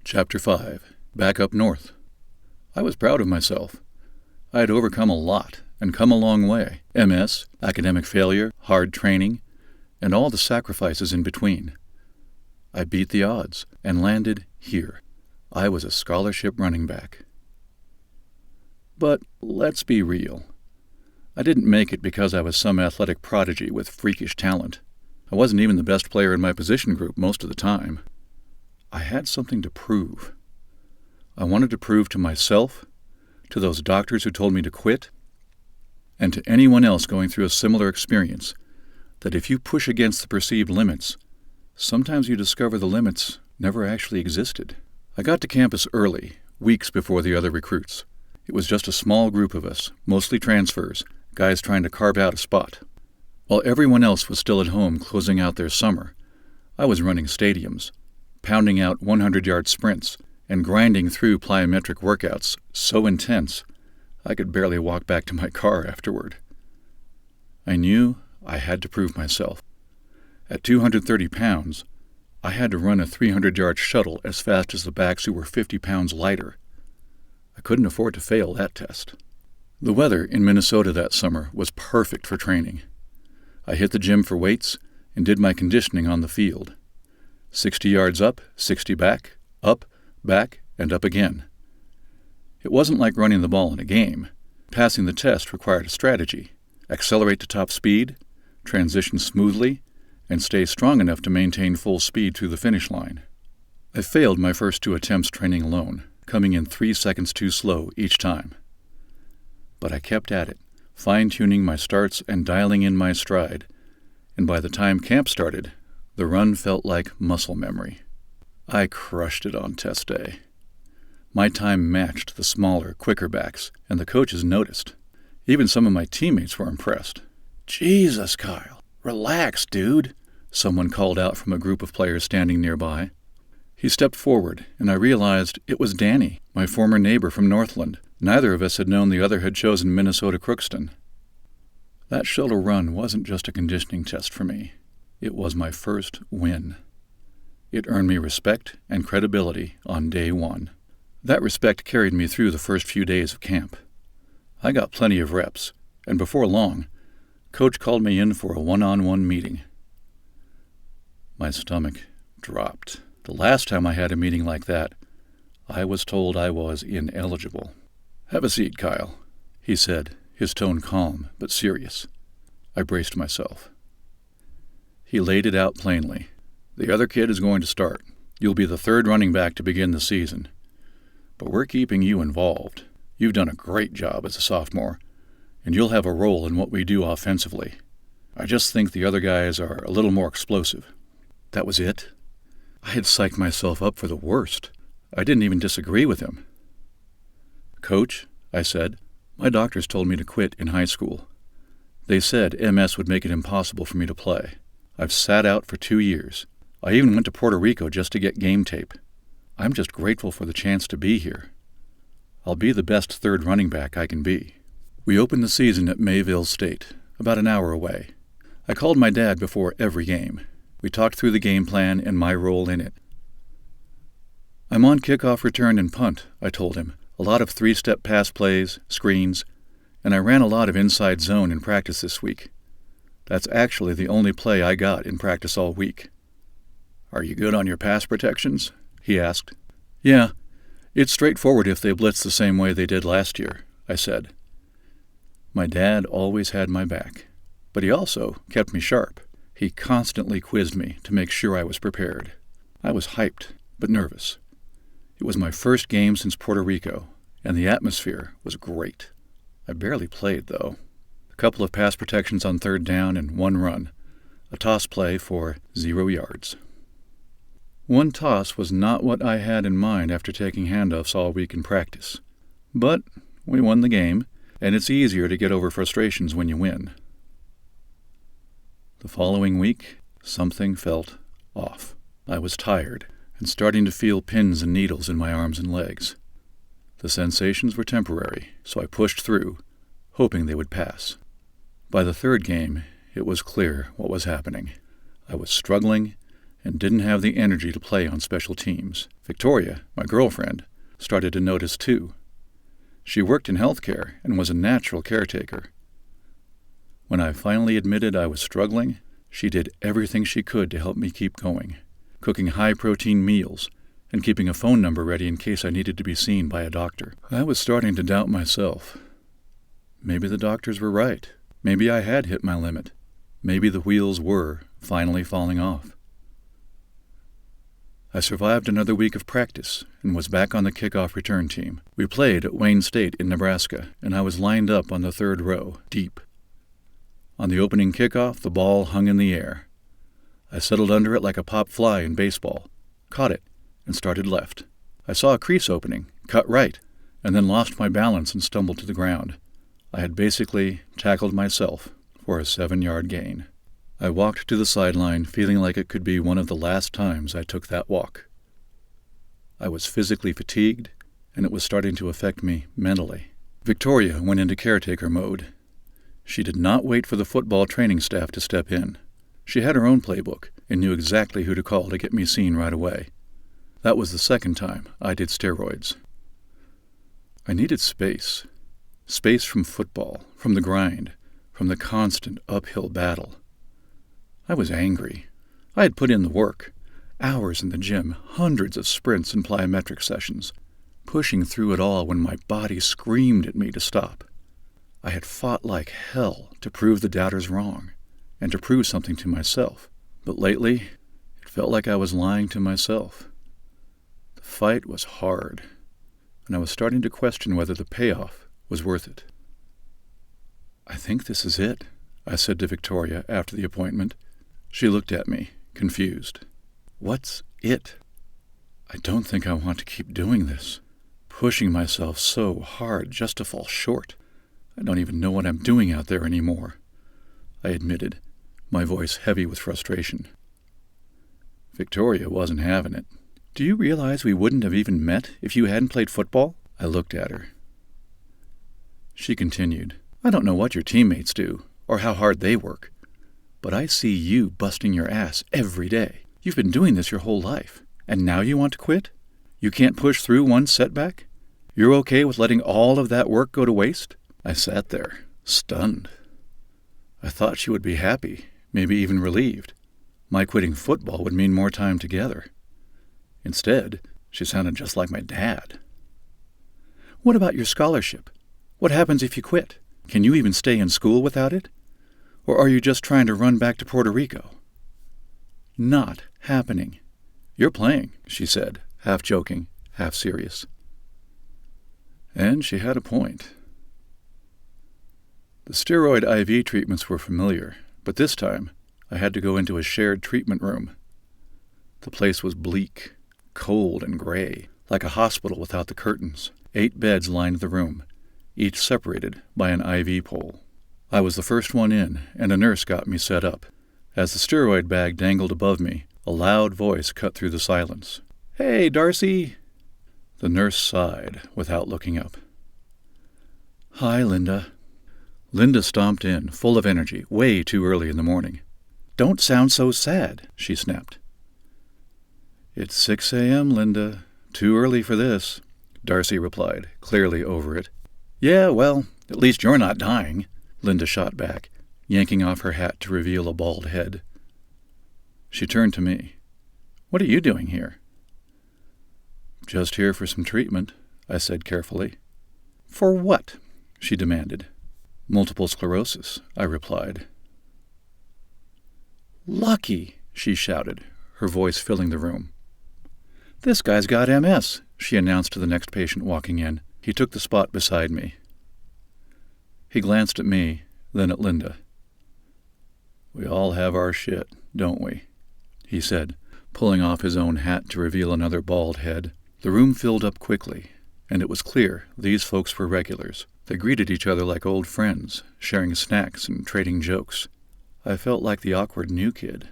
Chapter 5. Back Up North. I was proud of myself. I had overcome a lot and come a long way. MS, academic failure, hard training, and all the sacrifices in between. I beat the odds and landed here. I was a scholarship running back. But let's be real. I didn't make it because I was some athletic prodigy with freakish talent. I wasn't even the best player in my position group most of the time. I had something to prove. I wanted to prove to myself, to those doctors who told me to quit, and to anyone else going through a similar experience, that if you push against the perceived limits, sometimes you discover the limits never actually existed. I got to campus early, weeks before the other recruits. It was just a small group of us, mostly transfers, guys trying to carve out a spot. While everyone else was still at home closing out their summer, I was running stadiums, pounding out 100-yard sprints, and grinding through plyometric workouts so intense I could barely walk back to my car afterward. I knew I had to prove myself. At 230 pounds, I had to run a 300-yard shuttle as fast as the backs who were 50 pounds lighter. I couldn't afford to fail that test. The weather in Minnesota that summer was perfect for training. I hit the gym for weights and did my conditioning on the field. 60 yards up, 60 back, and up again. It wasn't like running the ball in a game. Passing the test required a strategy. Accelerate to top speed, transition smoothly, and stay strong enough to maintain full speed through the finish line. I failed my first 2 attempts training alone, coming in 3 seconds too slow each time. But I kept at it, fine-tuning my starts and dialing in my stride, and by the time camp started, the run felt like muscle memory. I crushed it on test day. My time matched the smaller, quicker backs, and the coaches noticed. Even some of my teammates were impressed. "Jesus, Kyle, relax, dude," someone called out from a group of players standing nearby. He stepped forward, and I realized it was Danny, my former neighbor from Northland. Neither of us had known the other had chosen Minnesota Crookston. That shuttle run wasn't just a conditioning test for me. It was my first win. It earned me respect and credibility on day 1. That respect carried me through the first few days of camp. I got plenty of reps, and before long, Coach called me in for a one-on-one meeting. My stomach dropped. The last time I had a meeting like that, I was told I was ineligible. "Have a seat, Kyle," he said, his tone calm but serious. I braced myself. He laid it out plainly. "The other kid is going to start. You'll be the 3rd running back to begin the season. But we're keeping you involved. You've done a great job as a sophomore, and you'll have a role in what we do offensively. I just think the other guys are a little more explosive." That was it? I had psyched myself up for the worst. I didn't even disagree with him. "Coach," I said, "my doctors told me to quit in high school. They said MS would make it impossible for me to play. I've sat out for 2 years. I even went to Puerto Rico just to get game tape. I'm just grateful for the chance to be here. I'll be the best 3rd running back I can be." We opened the season at Mayville State, about an hour away. I called my dad before every game. We talked through the game plan and my role in it. "I'm on kickoff, return, and punt," I told him. "A lot of 3-step pass plays, screens, and I ran a lot of inside zone in practice this week. That's actually the only play I got in practice all week." "Are you good on your pass protections?" he asked. "Yeah, it's straightforward if they blitz the same way they did last year," I said. My dad always had my back, but he also kept me sharp. He constantly quizzed me to make sure I was prepared. I was hyped, but nervous. It was my first game since Puerto Rico, and the atmosphere was great. I barely played, though. A couple of pass protections on 3rd down and 1 run. A toss play for 0 yards. 1 toss was not what I had in mind after taking handoffs all week in practice. But we won the game, and it's easier to get over frustrations when you win. The following week, something felt off. I was tired and starting to feel pins and needles in my arms and legs. The sensations were temporary, so I pushed through, hoping they would pass. By the 3rd game, it was clear what was happening. I was struggling and didn't have the energy to play on special teams. Victoria, my girlfriend, started to notice too. She worked in healthcare and was a natural caretaker. When I finally admitted I was struggling, she did everything she could to help me keep going, cooking high-protein meals and keeping a phone number ready in case I needed to be seen by a doctor. I was starting to doubt myself. Maybe the doctors were right. Maybe I had hit my limit. Maybe the wheels were finally falling off. I survived another week of practice and was back on the kickoff return team. We played at Wayne State in Nebraska, and I was lined up on the third row, deep. On the opening kickoff, the ball hung in the air. I settled under it like a pop fly in baseball, caught it, and started left. I saw a crease opening, cut right, and then lost my balance and stumbled to the ground. I had basically tackled myself for a 7-yard gain. I walked to the sideline feeling like it could be one of the last times I took that walk. I was physically fatigued, and it was starting to affect me mentally. Victoria went into caretaker mode. She did not wait for the football training staff to step in. She had her own playbook and knew exactly who to call to get me seen right away. That was the second time I did steroids. I needed space. Space from football, from the grind, from the constant uphill battle. I was angry. I had put in the work, hours in the gym, hundreds of sprints and plyometric sessions, pushing through it all when my body screamed at me to stop. I had fought like hell to prove the doubters wrong and to prove something to myself. But lately, it felt like I was lying to myself. The fight was hard, and I was starting to question whether the payoff was worth it. "I think this is it," I said to Victoria after the appointment. She looked at me, confused. "What's it?" "I don't think I want to keep doing this, pushing myself so hard just to fall short. I don't even know what I'm doing out there anymore," I admitted, my voice heavy with frustration. Victoria wasn't having it. "Do you realize we wouldn't have even met if you hadn't played football?" I looked at her. She continued, "I don't know what your teammates do or how hard they work, but I see you busting your ass every day. You've been doing this your whole life, and now you want to quit? You can't push through one setback? You're okay with letting all of that work go to waste?" I sat there, stunned. I thought she would be happy, maybe even relieved. My quitting football would mean more time together. Instead, she sounded just like my dad. "What about your scholarship? What happens if you quit? Can you even stay in school without it? Or are you just trying to run back to Puerto Rico?" "Not happening. You're playing," she said, half joking, half serious. And she had a point. The steroid IV treatments were familiar, but this time I had to go into a shared treatment room. The place was bleak, cold and gray, like a hospital without the curtains. 8 beds lined the room, each separated by an IV pole. I was the first one in, and a nurse got me set up. As the steroid bag dangled above me, a loud voice cut through the silence. "Hey, Darcy!" The nurse sighed without looking up. "Hi, Linda." Linda stomped in, full of energy, way too early in the morning. "Don't sound so sad," she snapped. "It's 6 a.m., Linda. Too early for this," Darcy replied, clearly over it. "Yeah, well, at least you're not dying," Linda shot back, yanking off her hat to reveal a bald head. She turned to me. "What are you doing here?" "Just here for some treatment," I said carefully. "For what?" she demanded. "Multiple sclerosis," I replied. "Lucky," she shouted, her voice filling the room. "This guy's got MS," she announced to the next patient walking in. He took the spot beside me. He glanced at me, then at Linda. "We all have our shit, don't we?" he said, pulling off his own hat to reveal another bald head. The room filled up quickly, and it was clear these folks were regulars. They greeted each other like old friends, sharing snacks and trading jokes. I felt like the awkward new kid.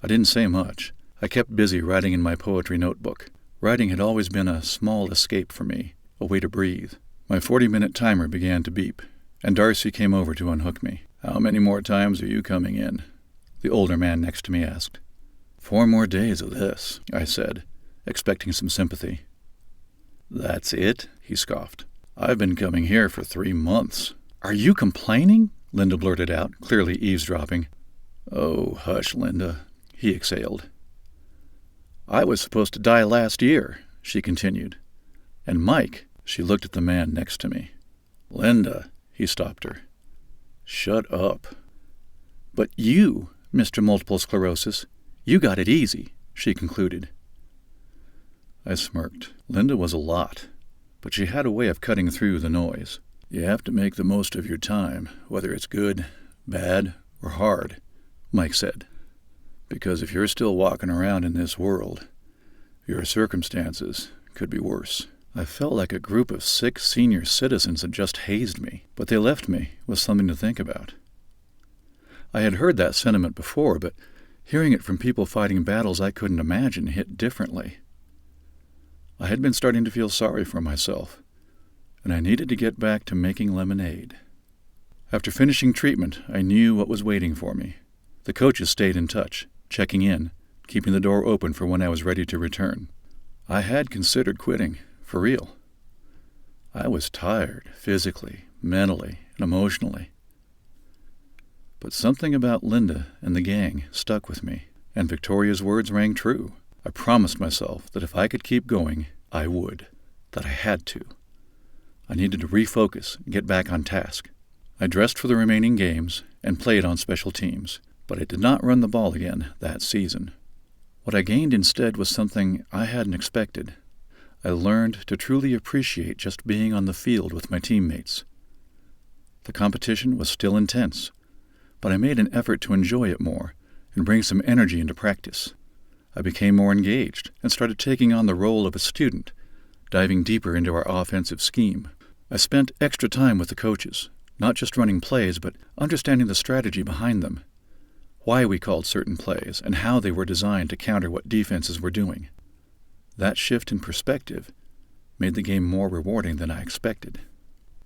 I didn't say much. I kept busy writing in my poetry notebook. Writing had always been a small escape for me, a way to breathe. My 40-minute timer began to beep, and Darcy came over to unhook me. "How many more times are you coming in?" the older man next to me asked. 4 more days of this, I said, expecting some sympathy. That's it, he scoffed. I've been coming here for 3 months. Are you complaining? Linda blurted out, clearly eavesdropping. Oh, hush, Linda, he exhaled. I was supposed to die last year, she continued. And Mike, she looked at the man next to me. Linda, he stopped her. Shut up. But you, Mr. Multiple Sclerosis, you got it easy, she concluded. I smirked. Linda was a lot, but she had a way of cutting through the noise. You have to make the most of your time, whether it's good, bad, or hard, Mike said. Because if you're still walking around in this world, your circumstances could be worse. I felt like a group of 6 senior citizens had just hazed me, but they left me with something to think about. I had heard that sentiment before, but hearing it from people fighting battles I couldn't imagine hit differently. I had been starting to feel sorry for myself, and I needed to get back to making lemonade. After finishing treatment, I knew what was waiting for me. The coaches stayed in touch, checking in, keeping the door open for when I was ready to return. I had considered quitting, for real. I was tired, physically, mentally, and emotionally. But something about Linda and the gang stuck with me, and Victoria's words rang true. I promised myself that if I could keep going, I would, that I had to. I needed to refocus and get back on task. I dressed for the remaining games and played on special teams, but I did not run the ball again that season. What I gained instead was something I hadn't expected. I learned to truly appreciate just being on the field with my teammates. The competition was still intense, but I made an effort to enjoy it more and bring some energy into practice. I became more engaged and started taking on the role of a student, diving deeper into our offensive scheme. I spent extra time with the coaches, not just running plays, but understanding the strategy behind them, why we called certain plays, and how they were designed to counter what defenses were doing. That shift in perspective made the game more rewarding than I expected.